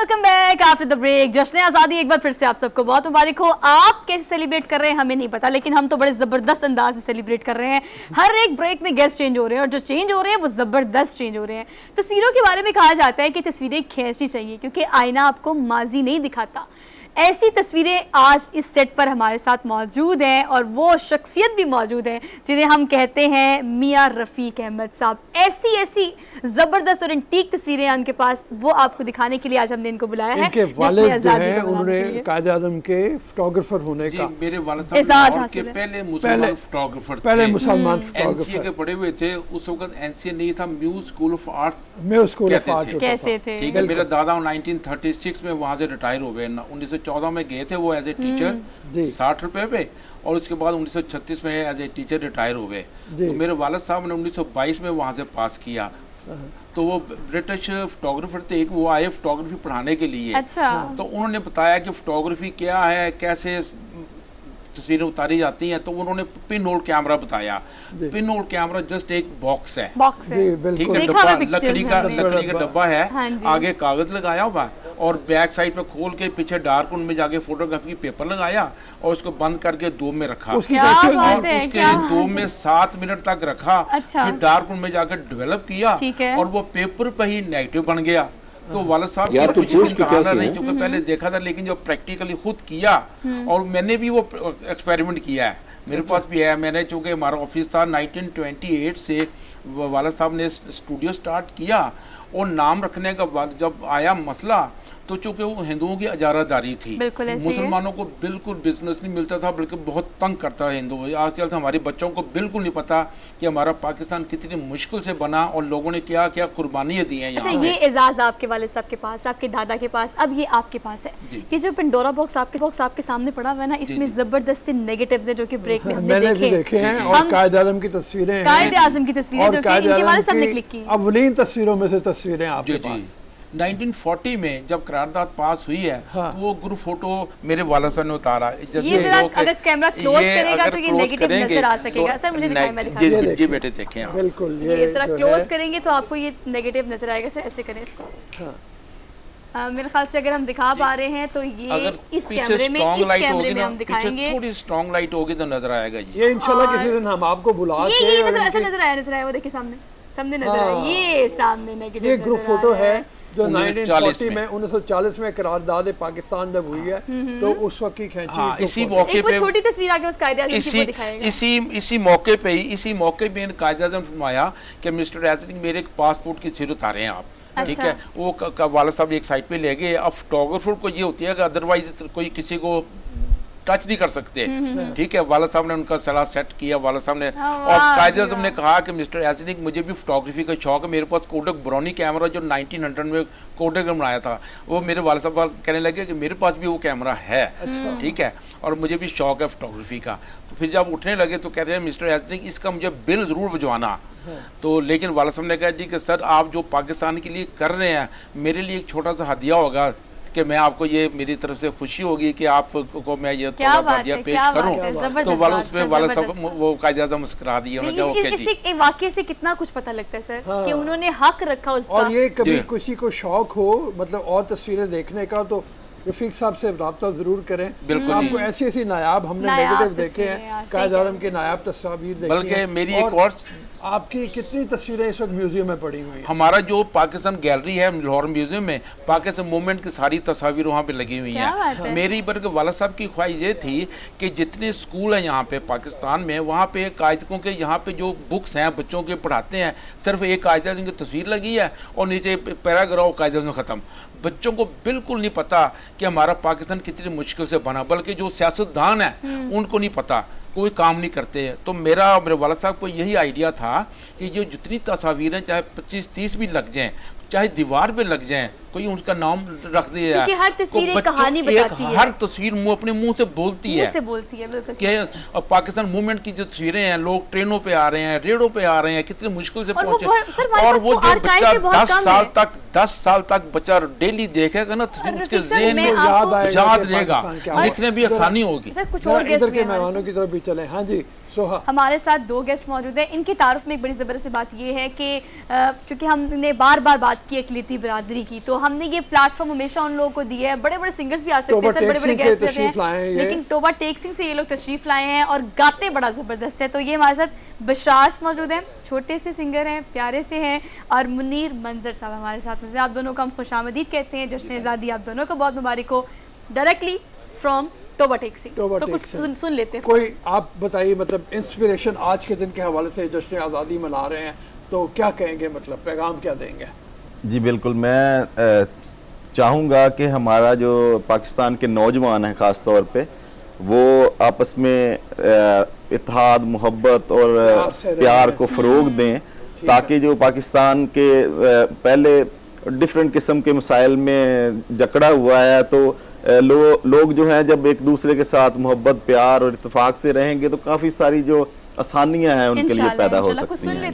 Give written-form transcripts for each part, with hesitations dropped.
Welcome back after the break. जश्न आज़ादी एक बार फिर से आप सबको बहुत मुबारक हो। आप कैसे सेलिब्रेट कर रहे हैं हमें नहीं पता, लेकिन हम तो बड़े ज़बरदस्त अंदाज में सेलिब्रेट कर रहे हैं। हर एक ब्रेक में गेस्ट चेंज हो रहे हैं और जो चेंज हो रहे हैं वो ज़बरदस्त चेंज हो रहे हैं। तस्वीरों के बारे में कहा जाता है कि तस्वीरें खींचनी चाहिए क्योंकि आईना आपको माजी नहीं दिखाता। ऐसी तस्वीरें आज इस सेट पर हमारे साथ मौजूद हैं और वो शख्सियत भी मौजूद है जिन्हें हम कहते हैं मियां रफ़ीक अहमद साहब। ऐसी ऐसी ज़बरदस्त और एंटीक तस्वीरें हैं उनके पास, वो आपको दिखाने के लिए आज हमने इनको बुलाया है। इनके वालिद जो हैं उन्होंने कायद आज़म के फोटोग्राफर होने का मेरे वालिद साहब के पहले मुसलमान फोटोग्राफर थे, पहले मुसलमान एनसीए के पढ़े हुए थे। उस वक्त एनसीए नहीं था, म्यूज स्कूल ऑफ आर्ट्स कहते थे। ठीक है, मेरा दादा 1936 में वहाँ से रिटायर हो गए। 1914 में गए थे वो एज ए टीचर 60 रुपए पे, और उसके बाद 1936 में एज ए टीचर रिटायर हो गए। तो मेरे वालिद साहब ने 1922 में वहाँ से पास किया। तो वो ब्रिटिश फोटोग्राफर थे, एक वो आए फोटोग्राफी पढ़ाने के लिए। अच्छा। तो उन्होंने बताया कि फोटोग्राफी क्या है, कैसे तस्वीरें उतारी जाती हैं। तो उन्होंने पिन होल कैमरा बताया। पिन होल कैमरा जस्ट एक बॉक्स है, ठीक है, डब्बा, लकड़ी का डब्बा है, आगे कागज लगाया हुआ और बैक साइड पे खोल के पीछे डार्क रूम में जाके फोटोग्राफी की पेपर लगाया और उसको बंद करके डोम में रखा और उसके डोम में 7 मिनट तक रखा। फिर डार्क रूम में जाकर डेवलप किया और वो पेपर पे ही नेगेटिव बन गया। तो वालिद साहब नहीं चूंकि पहले देखा था, लेकिन जो प्रैक्टिकली खुद किया और मैंने भी वो एक्सपेरिमेंट किया है, मेरे पास भी है। मैंने चूंकि हमारा ऑफिस था 1928 से वालिद साहब ने स्टूडियो स्टार्ट किया और नाम रखने का बाद जब आया मसला तो चूंकि वो हिंदुओं की अजारादारी थी, मुसलमानों को बिल्कुल बिजनेस नहीं मिलता था, बल्कि बहुत तंग करता है हिंदू। आजकल तो हमारे बच्चों को बिल्कुल नहीं पता कि हमारा पाकिस्तान कितनी मुश्किल से बना और लोगों ने क्या क्या कुर्बानियां दी हैं यहाँ। अच्छा, ये एजाज आपके वालिद साहब के पास, आपके दादा के पास, अब ये आपके पास है। ये जो पेंडोरा बॉक्स आपके सामने पड़ा हुआ है ना, इसमें जबरदस्त से नेगेटिव्स हैं जो कि ब्रेक में हमने देखे हैं और कायद आज़म की तस्वीरें हैं, कायद आज़म की तस्वीरें जो कि इनके वालिद साहब ने क्लिक की। अव्वलीन तस्वीरों में से तस्वीरें आपके पास। 1940 में जब करारदाद पास हुई है, वो ग्रुप फोटो मेरे वालिद साहब ने उतारा। ये अगर कैमरा क्लोज करेगा तो ये नेगेटिव नजर आ सकेगा। सर मुझे दिखाएं, मैं दिखाऊं। जी बेटे देखें आप। बिल्कुल ये तरह क्लोज करेंगे तो आपको ये नेगेटिव नजर आएगा। सर ऐसे करें इसको। मेरे ख्याल से अगर हम दिखा पा रहे हैं तो ये इस कैमरे में हम दिखाएंगे। थोड़ी स्ट्रांग लाइट होगी तो नजर आएगा। ये इंशाल्लाह किसी दिन हम आपको बुला के ये नजर आया। वो देखिए सामने नजर आया, ये सामने नेगेटिव। ये ग्रुप फोटो है जो 1940 में 1940 में करारदाद पाकिस्तान जब हुई है तो उस वक्त की खींची। इसी मौके पे छोटी तस्वीर आके उस कायदे आज़म की वो दिखाएगा। इसी मौके पे कायदे आज़म फरमाया कि मिस्टर एज़िंग मेरे पासपोर्ट की सिर उतारे हैं आप। अच्छा। ठीक है, वो वालिद साहब एक साइड पे ले गए। अब फोटोग्राफर को ये होती है कि अदरवाइज कोई किसी को टच नहीं कर सकते। ठीक है, वालिद साहब ने उनका सलाह सेट किया। वालिद साहब ने और कायद आज़म ने कहा कि मिस्टर एज़िंग मुझे भी फोटोग्राफी का शौक है, मेरे पास कोडक ब्राउनी कैमरा जो 1900 में कोडक ने बनाया था, वो मेरे वालिद साहब कहने लगे कि मेरे पास भी वो कैमरा है। ठीक है, और मुझे भी शौक है फोटोग्राफी का। तो फिर जब उठने लगे तो कहते हैं मिस्टर एज़िंग इसका मुझे बिल ज़रूर भिजवाना। तो लेकिन वालिद साहब ने कहा जी कि सर आप जो पाकिस्तान के लिए कर रहे हैं, मेरे लिए एक छोटा सा हदिया होगा कि मैं आपको ये मेरी तरफ से खुशी होगी कि आपको मैं ये थोड़ा सा हदिया पेश करूं। तो वालिद साहब वो कायद आज़म मुस्कुरा दिए। इस वाकये से कितना कुछ पता लगता है सर कि उन्होंने हक रखा उसका। और ये कभी किसी को शौक हो मतलब और तस्वीरें देखने का तो रफीक साहब से रब्ता जरूर करें। बिल्कुल, आपको ऐसी नायाब हमने नेगेटिव देखे हैं, कायद आज़म के नायाब तस्वीर देखी बल्कि हैं। मेरी एक और आपकी कितनी तस्वीरें इस वक्त म्यूजियम में पड़ी हुई हैं? हमारा जो पाकिस्तान गैलरी है लाहौर म्यूजियम में, पाकिस्तान मूवमेंट की सारी तस्वीर वहाँ पे लगी हुई हैं। मेरी बल्कि वालिद साहब की ख्वाहिश ये थी कि जितने स्कूल हैं यहाँ पे पाकिस्तान में, वहाँ पे कायदों के यहाँ पे जो बुक्स हैं बच्चों के पढ़ाते हैं, सिर्फ एक कायद आज़म की तस्वीर लगी है और नीचे पैराग्राफ कायद आज़म ख़त्म। बच्चों को बिल्कुल नहीं पता कि हमारा पाकिस्तान कितनी मुश्किल से बना, बल्कि जो सियासतदान है उनको नहीं पता, कोई काम नहीं करते हैं। तो मेरे वालिद साहब को यही आइडिया था कि जो जितनी तस्वीरें चाहे 25-30 भी लग जाएं, चाहे दीवार पे लग जाएं, कोई उनका नाम रख दिया जाए। हर तस्वीर एक कहानी बताती है। हर तस्वीर अपने मुंह से बोलती है बिल्कुल। और पाकिस्तान मूवमेंट की जो तस्वीरें हैं, लोग ट्रेनों पे आ रहे हैं, रेड़ों पे आ रहे हैं, कितनी मुश्किल से पहुंचे। और वो जो बच्चा 10 साल तक बच्चा डेली देखेगा ना, उसके ज़हन में याद रहेगा, लिखने भी आसानी होगी। इधर के मेहमानों की तरफ भी चले। हाँ जी, सोहा। हमारे साथ 2 गेस्ट मौजूद हैं। इनकी तारुफ में एक बड़ी ज़बरदस्त बात ये है कि चूँकि हमने बार बार बात की अकलियती बिरादरी की, तो हमने ये प्लेटफॉर्म हमेशा उन लोगों को दिया है। बड़े बड़े सिंगर्स भी आ सकते हैं सर, बड़े बड़े गेस्ट रहते हैं, लेकिन टोबा टेक सिंह से ये लोग तशरीफ़ लाए हैं और गाते बड़ा ज़बरदस्त है। तो ये हमारे साथ बशाश मौजूद हैं, छोटे से सिंगर हैं, प्यारे से हैं, और मुनीर मंजर साहब हमारे साथ मौजूद हैं। आप दोनों को हम खुशामदीद कहते हैं। जश्न आज़ादी आप दोनों को बहुत मुबारक हो। डायरेक्टली फ्रॉम टोबा टेक सिंह, तो कुछ सुन लेते हैं। कोई आप बताइए, मतलब इंस्पिरेशन आज के दिन के हवाले से जश्न आज़ादी मना रहे हैं, तो क्या कहेंगे, मतलब पैगाम क्या देंगे? जी बिल्कुल, मैं चाहूँगा कि हमारा जो पाकिस्तान के नौजवान हैं ख़ास तौर पे, वो आपस में इत्तेहाद, मोहब्बत और प्यार को फ़रोग दें, ताकि जो पाकिस्तान के पहले डिफरेंट किस्म के मसाइल में जकड़ा हुआ है, तो लोग जो हैं जब एक दूसरे के साथ मोहब्बत, प्यार और इत्तेफाक से रहेंगे तो काफ़ी सारी जो आसानियां हैं उनके लिए पैदा हो सकती हैं।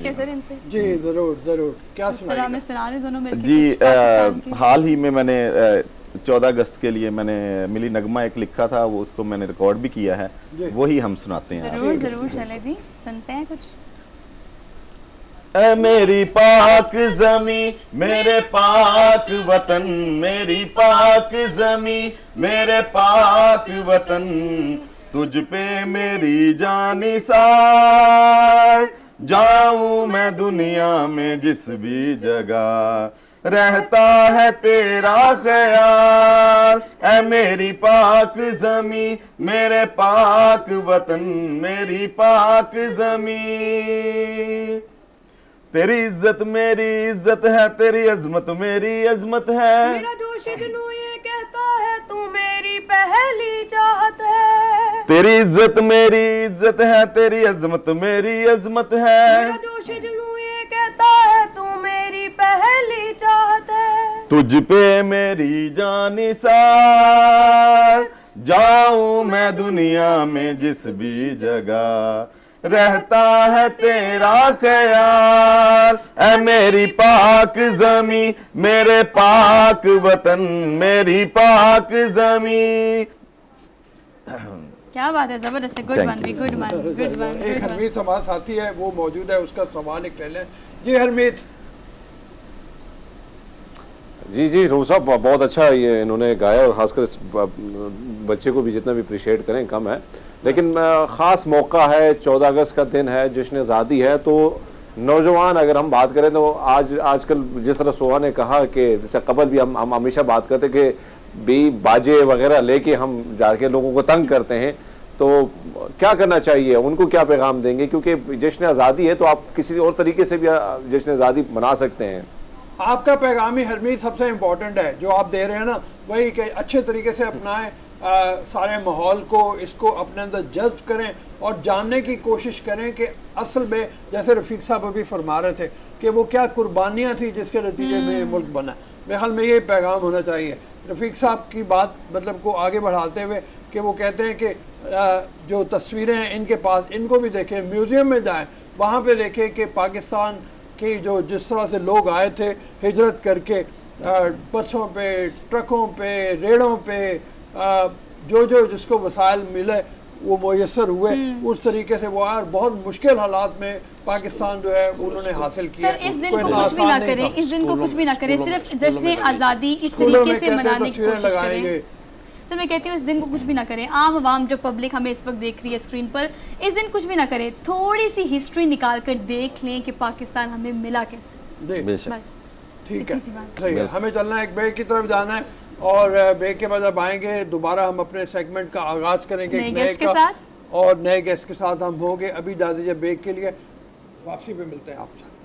जी ज़रूर ज़रूर। क्या सुनाएंगे? जी हाल ही में मैंने 14 अगस्त के लिए मैंने मिली नगमा एक लिखा था, वो उसको मैंने रिकॉर्ड भी किया है, वही हम सुनाते हैं। जरूर जरूर, चले जी सुनते हैं कुछ। ऐ मेरी पाक ज़मी मेरे पाक वतन, मेरी पाक ज़मी मेरे पाक वतन, तुझ पे मेरी जान निसार, जाऊं मैं दुनिया में जिस भी जगह, रहता है तेरा ख्याल। ऐ मेरी पाक ज़मी मेरे पाक वतन, मेरी पाक ज़मी, तेरी इज्जत मेरी इज्जत है, तेरी अजमत मेरी अजमत है। मेरा जोश जुनून ये कहता है तू मेरी पहली चाहत है। तेरी इज्जत मेरी इज्जत है, तेरी अजमत मेरी अजमत है। मेरा जोश जुनून ये कहता है तू मेरी पहली चाहत है। तुझ पे मेरी जान निसार, जाऊं मैं दुनिया में जिस भी जगह, रहता है तेरा ख्याल। ऐ मेरी पाक ज़मी मेरे पाक वतन, मेरी पाक ज़मी। क्या बात है, जबरदस्त है। गुड वन भी, गुड वन, गुड वन। एक हरमीत हमारा साथी है, वो मौजूद है, उसका सवाल एक ले लें। जी हरमीत। जी रोज़ साहब बहुत अच्छा ये इन्होंने गाया, और ख़ासकर इस बच्चे को भी जितना भी अप्रिशिएट करें कम है। लेकिन ख़ास मौका है, 14 अगस्त का दिन है, जश्न आज़ादी है, तो नौजवान अगर हम बात करें तो आजकल जिस तरह सोहा ने कहा कि जैसे कबल भी हम हमेशा बात करते कि भी बाजे वगैरह लेके हम जाके लोगों को तंग करते हैं, तो क्या करना चाहिए, उनको क्या पैगाम देंगे? क्योंकि जश्न आज़ादी है तो आप किसी और तरीके से भी जश्न आज़ादी मना सकते हैं। आपका पैगाम ही हरमीत सबसे इम्पोर्टेंट है जो आप दे रहे हैं ना, वही कि अच्छे तरीके से अपनाएं, सारे माहौल को, इसको अपने अंदर जज्ब करें और जानने की कोशिश करें कि असल में, जैसे रफ़ीक साहब अभी फरमा रहे थे कि वो क्या कुर्बानियाँ थी जिसके नतीजे में मुल्क बना। मेरे ख्याल में ये पैगाम होना चाहिए रफ़ीक साहब की बात मतलब को आगे बढ़ाते हुए, कि वो कहते हैं कि जो तस्वीरें हैं इनके पास, इनको भी देखें, म्यूज़ियम में जाएँ, वहाँ पर देखें कि पाकिस्तान कि जो जिस तरह से लोग आए थे हिजरत करके, बसों पे, ट्रकों पे, रेड़ों पे, जो जिसको वसाइल मिले वो मुयसर हुए, उस तरीके से वो आए, और बहुत मुश्किल हालात में पाकिस्तान जो है उन्होंने हासिल किया। सर इस दिन को कुछ भी ना करें, इस दिन को कुछ भी ना करें, सिर्फ जश्न आज़ादी इस तरीके से मनाने की कोशिश करें। सर मैं कहती हूँ इस दिन को कुछ भी ना करें, आम आवाम जो पब्लिक हमें इस वक्त देख रही है स्क्रीन पर, इस दिन कुछ भी ना करें, थोड़ी सी हिस्ट्री निकाल कर देख लें कि पाकिस्तान हमें मिला कैसे। बस ठीक है, सही है। हमें चलना है, एक ब्रेक की तरफ जाना है, और ब्रेक के बाद अब आएंगे दोबारा, हम अपने सेगमेंट का आगाज करेंगे नए गेस्ट के साथ, और नए गेस्ट के साथ हम होंगे। अभी जा दीजिए ब्रेक के लिए, वापसी पे मिलते हैं आपसे।